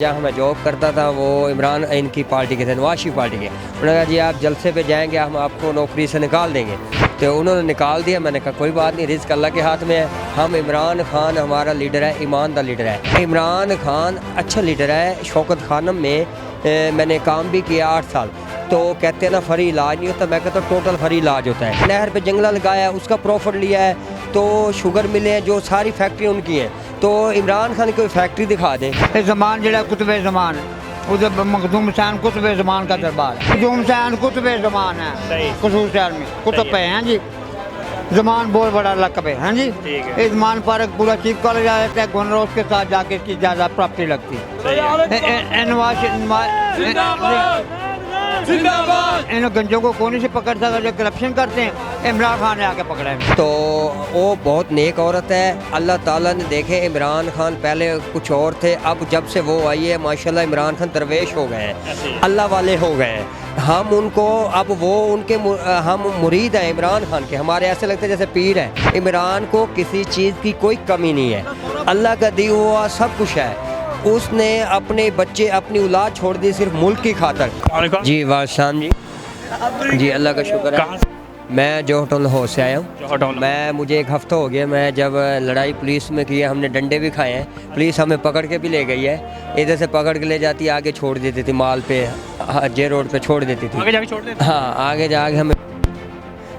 जहाँ मैं जॉब करता था वो इमरान इनकी पार्टी के थे, नवाज शरीफ पार्टी के। उन्होंने कहा जी आप जलसे पे जाएंगे हम आपको नौकरी से निकाल देंगे। तो उन्होंने निकाल दिया। मैंने कहा कोई बात नहीं, रिस्क अल्लाह के हाथ में है। हम इमरान खान हमारा लीडर है, ईमानदार लीडर है। इमरान खान अच्छा लीडर है। शौकत खानम में मैंने काम भी किया 8 साल। तो कहते हैं ना फ्री इलाज नहीं होता, मैं कहता हूँ टोटल फ्री इलाज होता है। नहर पे जंगला लगाया, उसका प्रॉफिट लिया है। तो शुगर मिले हैं, जो सारी फैक्ट्री उनकी हैं। तो इमरान खान कोई फैक्ट्री दिखा दें। ज़मान जो कुतुब ज़मान उधर मखदूम हुसैन कुतुब ज़मान का दरबार है। मखदूम हुसैन कुतुब ज़मान है, कसूर शहर में कुतुब पे हैं जी। ज़मान बहुत बड़ा लकब है, हाँ जी। इस ज़मान पर पूरा चीफ कॉलेज आ जाता है, गवर्नर उसके साथ जाके इसकी ज़्यादा प्रॉपर्टी लगती है। इन गंजों को कौन से पकड़ सकता जो करप्शन करते हैं, इमरान खान ने आके पकड़ा है। तो वो बहुत नेक औरत है। अल्लाह ताला ने देखे इमरान खान पहले कुछ और थे, अब जब से वो आई है माशाल्लाह इमरान खान दरवेश हो गए हैं, अल्लाह वाले हो गए हैं। हम उनको अब वो उनके हम मुरीद हैं इमरान खान के। हमारे ऐसे लगते हैं जैसे पीर है। इमरान को किसी चीज़ की कोई कमी नहीं है, अल्लाह का दिया हुआ सब कुछ है। उसने अपने बच्चे अपनी औलाद छोड़ दी सिर्फ मुल्क की खातर। जी वाशान जी अल्लाह का शुक्र है। मैं जोहटोल हाउस से आया हूँ। मुझे 1 हफ्ता हो गया। मैं जब लड़ाई पुलिस में की है, हमने डंडे भी खाए हैं। पुलिस हमें पकड़ के भी ले गई है, इधर से पकड़ के ले जाती, आगे छोड़ देती थी माल पे, जे रोड पे छोड़ देती थी। आगे जाके छोड़ देती? हाँ आगे जाके हमें।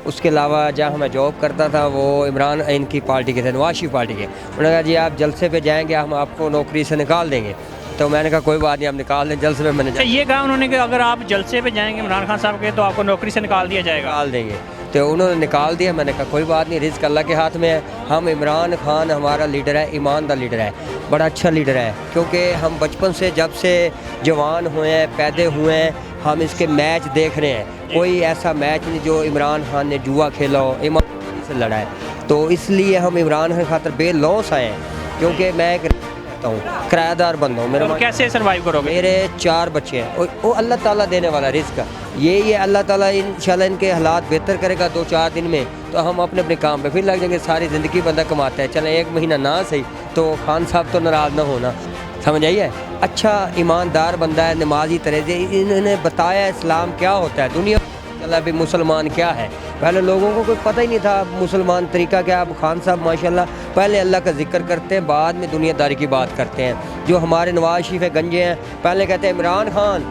उसके अलावा जहाँ मैं जॉब करता था वो इमरान इनकी पार्टी के थे, नवाज शरीफ पार्टी के। उन्होंने कहा जी आप जलसे पे जाएंगे हम आपको नौकरी से निकाल देंगे। तो मैंने कहा कोई बात नहीं, हम निकाल दें जलसे पे। मैंने ये कहा उन्होंने कि अगर आप जलसे पे जाएंगे इमरान खान साहब के तो आपको नौकरी से निकाल दिया जाएगा। निकाल देंगे। तो उन्होंने निकाल दिया। मैंने कहा कोई बात नहीं, रिस्क अल्लाह के हाथ में है। हम इमरान खान हमारा लीडर है, ईमानदार लीडर है, बड़ा अच्छा लीडर है। क्योंकि हम बचपन से जब से जवान हुए हैं, पैदे हुए हैं, हम इसके मैच देख रहे हैं। कोई ऐसा मैच नहीं जो इमरान खान ने जुआ खेला हो, ईमानदारी से लड़ा है। तो इसलिए हम इमरान खान खातर बेलौस आए हैं। क्योंकि मैं एक किराएदार बंदा हूँ। तो कैसे सर्वाइव करोगे? मेरे 4 बच्चे हैं। वो अल्लाह ताला देने वाला रिस्क यही है। अल्लाह ताला इंशाल्लाह इनके हालात बेहतर करेगा 2-4 दिन में, तो हम अपने अपने काम पे फिर लग जाएंगे। सारी ज़िंदगी बंदा कमाता है, चले 1 महीना ना सही तो खान साहब तो नाराज़ ना होना, समझ आइए। अच्छा ईमानदार बंदा है, नमाजी तरह से। इन्होंने बताया इस्लाम क्या होता है, दुनिया चला भी मुसलमान क्या है। पहले लोगों को कोई पता ही नहीं था मुसलमान तरीका क्या। अब खान साहब माशाल्लाह पहले अल्लाह का जिक्र करते हैं, बाद में दुनियादारी की बात करते हैं। जो हमारे नवाज शरीफ है गंजे हैं, पहले कहते हैं इमरान खान,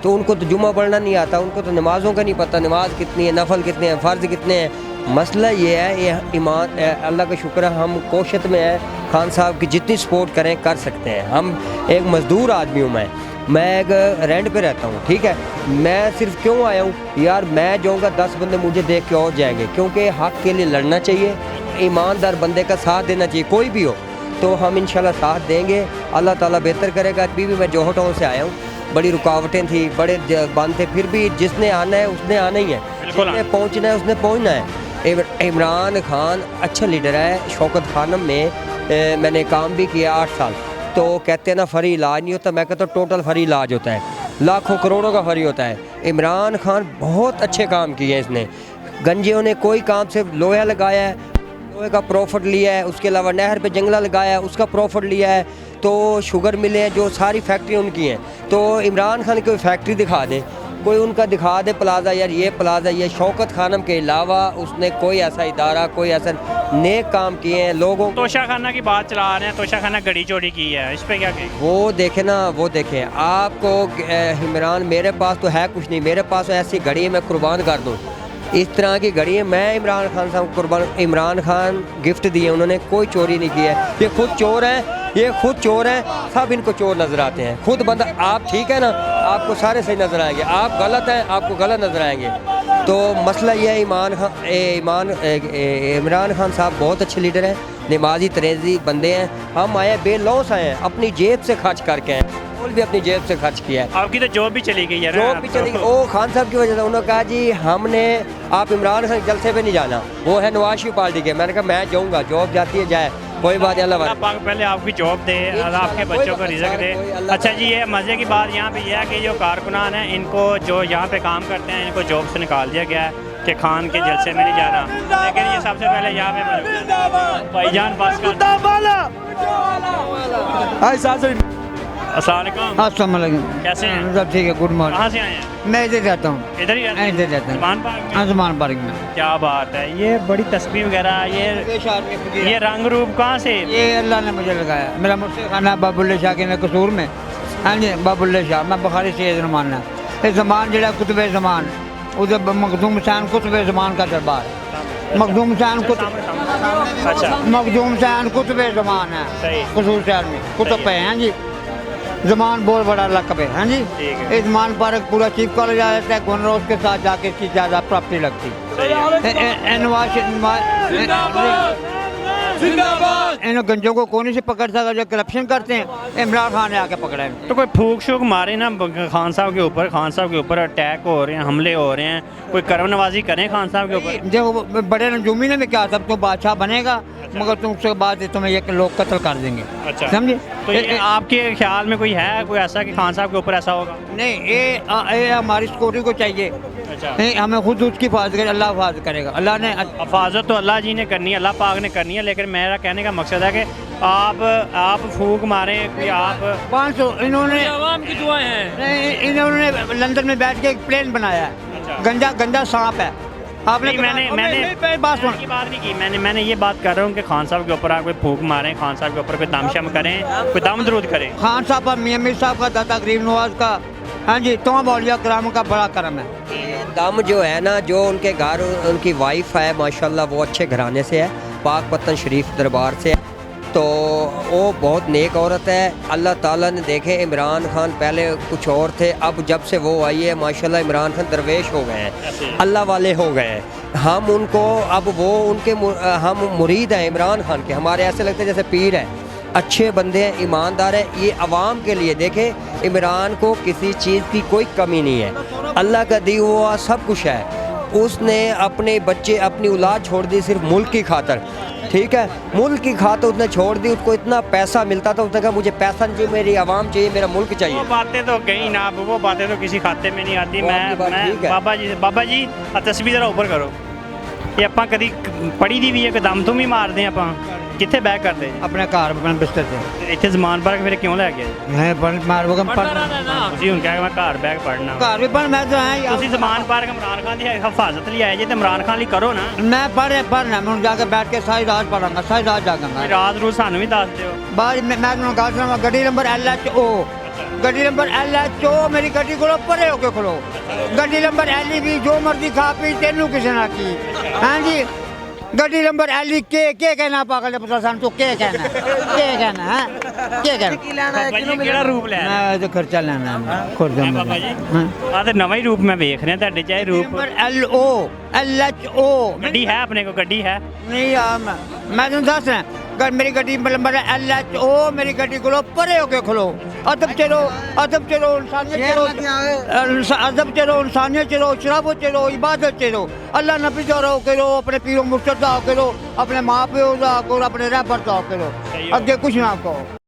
तो उनको तो जुम्मा पढ़ना नहीं आता, उनको तो नमाज़ों का नहीं पता, नमाज कितनी है, नफल कितने हैं, फ़र्ज़ कितने हैं। मसला ये है, ये ईमान अल्लाह का शुक्र है हम कोशिश में है। खान साहब की जितनी सपोर्ट करें कर सकते हैं। हम एक मज़दूर आदमी हूँ। मैं एक रेंट पे रहता हूँ, ठीक है। मैं सिर्फ क्यों आया हूँ यार, मैं जाऊँगा 10 बंदे मुझे देख के और जाएंगे। क्योंकि हक़ के लिए लड़ना चाहिए, ईमानदार बंदे का साथ देना चाहिए, कोई भी हो। तो हम इंशाल्लाह साथ देंगे, अल्लाह ताला बेहतर करेगा। अभी भी मैं जोहटोल से आया हूँ, बड़ी रुकावटें थी, बड़े बंद थे, फिर भी जिसने आना है उसने आना ही है, जिसने पहुँचना है उसने पहुँचना है। इमरान खान अच्छा लीडर है। शौकत खानम में मैंने काम भी किया 8 साल। तो कहते हैं ना फ्री इलाज नहीं होता, मैं कहता हूँ टोटल फ्री इलाज होता है, लाखों करोड़ों का फ्री होता है। इमरान खान बहुत अच्छे काम किए हैं इसने। गंजियों ने कोई काम से लोहा लगाया है, लोहे का प्रॉफिट लिया है। उसके अलावा नहर पे जंगला लगाया है, उसका प्रॉफिट लिया है। तो शुगर मिले हैं, जो सारी फैक्ट्री उनकी हैं। तो इमरान खान कोई फैक्ट्री दिखा दे, कोई उनका दिखा दे प्लाजा, यार ये प्लाजा। ये शौकत खानम के अलावा उसने कोई ऐसा इदारा, कोई ऐसा नेक काम किए हैं लोगों। तोशा खाना की बात चला रहे हैं, तोशा खाना गड़ी चोरी की है, इस पे क्या कहें? वो देखे ना, वो देखें आपको इमरान, मेरे पास तो है कुछ नहीं, मेरे पास ऐसी घड़ी है मैं कुर्बान कर दूँ। इस तरह की घड़ी है, मैं इमरान खान साहब कुर्बान। इमरान खान गिफ्ट दिए उन्होंने, कोई चोरी नहीं की है। ये खुद चोर हैं, ये खुद चोर हैं, सब इनको चोर नजर आते हैं। खुद बंदा, आप ठीक है ना, आपको सारे सही नजर आएंगे, आप गलत हैं आपको गलत नजर आएंगे। तो मसला ये है, इमरान खान साहब बहुत अच्छे लीडर हैं, नमाजी तरेजी बंदे हैं। हम आए बेलौस आए हैं, अपनी जेब से खर्च करके हैं, भी अपनी जेब से खर्च किया है। आपकी तो जॉब भी चली गई है ना? जॉब भी चली गई, ओ खान साहब की वजह से। उन्होंने कहा जी हमने, आप इमरान खान जलसे पे नहीं जाना, वो है नवाज शरीफ पार्टी के। मैंने कहा मैं जाऊँगा, जॉब जाती है जाए, कोई बात नहीं, अल्लाह पाक पहले आपकी जॉब दे, आपके बच्चों को रिज़्क दे। अच्छा जी, ये मज़े की बात यहाँ पे यह है कि जो कारकुनान हैं इनको, जो यहाँ पे काम करते हैं, इनको जॉब से निकाल दिया गया है कि खान के जलसे में नहीं जाना। लेकिन ये सबसे पहले यहाँ पे भाईजान पास अस्सलाम वालेकुम। अस्सलाम वालेकुम। कैसे हैं? सब ठीक है, गुड मॉर्निंग। कहाँ से आए हैं? मैं इधर रहता हूँ, इधर ही रहते हैं? इधर रहता हूँ, ज़मान पार्क में? आसमान पार्क में। क्या बात है, ये बड़ी तस्वीर वगैरह, ये रंग रूप कहाँ से? ये अल्लाह ने मुझे लगाया। मेरा मुझसे खाना बाबुल्ले शाह के कसूर में, हाँ जी, बाबुल्ले शाह, मैं बुखारी से ये ज़मान है। ये ज़मान जरा कुतुब ज़मान, उधर मखदूम हुसैन कुतुब ज़मान का दरबार है। मखदूम हुसैन अच्छा, मखदूम हुसैन कुतुब ज़मान है, सही। कसूर शहर में कुतुब पे हैं जी। ज़मान बहुत बड़ा लकब है, हाँ जी। ठीक है। इस ज़मान पार्क पूरा चीफ कॉलेज आ जाता है, गवर्नर उसके साथ जाके इसकी ज़्यादा प्रॉपर्टी लगती इन गंजों को कौन से पकड़ सका जो करप्शन करते हैं। इमरान खान ने आके पकड़ा है। तो कोई फूक शूक मारे ना खान साहब के ऊपर, खान साहब के ऊपर अटैक हो रहे हैं, हमले हो रहे हैं, कोई करम नवाजी करें खान साहब के ऊपर? देखो बड़े नजूमी ने भी क्या, तब तो बादशाह बनेगा, मगर तुम उसके बाद तुम्हें ये लोग कत्ल कर देंगे। अच्छा, समझे? तो ये आपके ख्याल में कोई है कोई ऐसा कि खान साहब के ऊपर ऐसा होगा? नहीं, ये हमारी सिक्योरिटी को चाहिए। अच्छा, नहीं, हमें खुद उसकी हिफाजत करें, अल्लाह हिफाजत करेगा। अल्लाह ने हिफाजत तो अल्लाह जी ने करनी है, अल्लाह पाक ने करनी है, लेकिन मेरा कहने का मकसद है कि आप फूक मारें कोई, आप 500 इन्होंने आवाम की दुआएं हैं। नहीं, इन्होंने लंदन में बैठ के एक प्लेन बनाया है। अच्छा। गंजा गंजा सांप है। आपने नहीं, मैंने बात सुन। की बात नहीं की, मैंने ये बात कर रहा हूँ कि खान साहब के ऊपर आप कोई फूक मारें, खान साहब के ऊपर कोई दमशम करें, कोई दम दरूद करें। खान साहब और मियां मीर साहब का, दाता गरीब नवाज का, हाँ जी, तमाम औलिया कराम का बड़ा करम है। दम जो है ना, जो उनके घर उनकी वाइफ है माशाल्लाह, वो अच्छे घराने से है, पाक पत्तन शरीफ दरबार से है, तो वो बहुत नेक औरत है। अल्लाह ताला ने देखे, इमरान खान पहले कुछ और थे, अब जब से वो आई है माशाल्लाह इमरान खान दरवेश हो गए हैं, अल्लाह वाले हो गए हैं। हम उनको अब वो उनके हम मुरीद हैं इमरान खान के, हमारे ऐसे लगते हैं जैसे पीर है, अच्छे बंदे हैं, ईमानदार है। ये अवाम के लिए देखे, इमरान को किसी चीज़ की कोई कमी नहीं है, अल्लाह का दी हुआ सब कुछ है। उसने अपने बच्चे अपनी औलाद छोड़ दी सिर्फ मुल्क की खातर, ठीक है, मुल्क की खातर उसने छोड़ दी। उसको इतना पैसा मिलता था, उसने कहा मुझे पैसा नहीं चाहिए, मेरी आवाम चाहिए, मेरा मुल्क चाहिए। वो बातें तो कहीं ना, वो बातें तो किसी खाते में नहीं आती। मैं बाबा जी तस्वीर जरा ऊपर करो। ये ਆਪਾਂ कदी पढ़ी दी भी है कि दम तुम ही मार दें, ਆਪਾਂ कितने बैग करते हैं अपने घर अपने बिस्तर से इतने ज़मान पार्क फिर क्यों लैके मैं मार जी हूँ क्या मैं घर बैग पढ़ना घर भी पर मैं तो है यार। ਤੁਸੀਂ ज़मान पार्क इमरान खान की हिफाजत लिए आए जे, तो इमरान खान लिए करो ना। मैं पढ़ना, मैं जाके बैठ के सारी रात पढ़ांगा, सारी रात जागूंगा। रात रूज सानू भी दस दियो। बाद मैं गल सुना, गड्डी नंबर LHO, गड्डी नंबर LHO, मेरी गड्डी को परे होके खड़ो। गड्डी नंबर LEV जो मर्जी खा पी, तेनू किसी ना की। हाँ जी, गड्डी नंबर LE के कहना पागल है, पता सान तो के कहना है के कहना ਕਿਹੜਾ ਰੂਪ ਲੈ मैं तो खर्चा लेना है खुद ਬਾਬਾ ਜੀ ਆ ਤੇ ਨਵਾਂ ਹੀ ਰੂਪ ਮੈਂ ਵੇਖ ਰਿਹਾ ਤੁਹਾਡੇ ਚਾਹੇ ਰੂਪ। नंबर LHO ਗੱਡੀ ਹੈ ਆਪਣੇ ਕੋ, ਗੱਡੀ है? नहीं यार, मैं तुम दस रहा, मेरी गड्डी नंबर LHO, मेरी गड्डी को परे होके खलो। अदब चलो, इंसानियत चलो, अदब चलो, इंसानियत चलो, शराबत चलो, इबादत चलो, अल्लाह नबी का रहो करो, अपने पीरों मुर्शद का करो, अपने माँ प्यो का करो, अपने रहबर का करो, अगे कुछ ना कहो।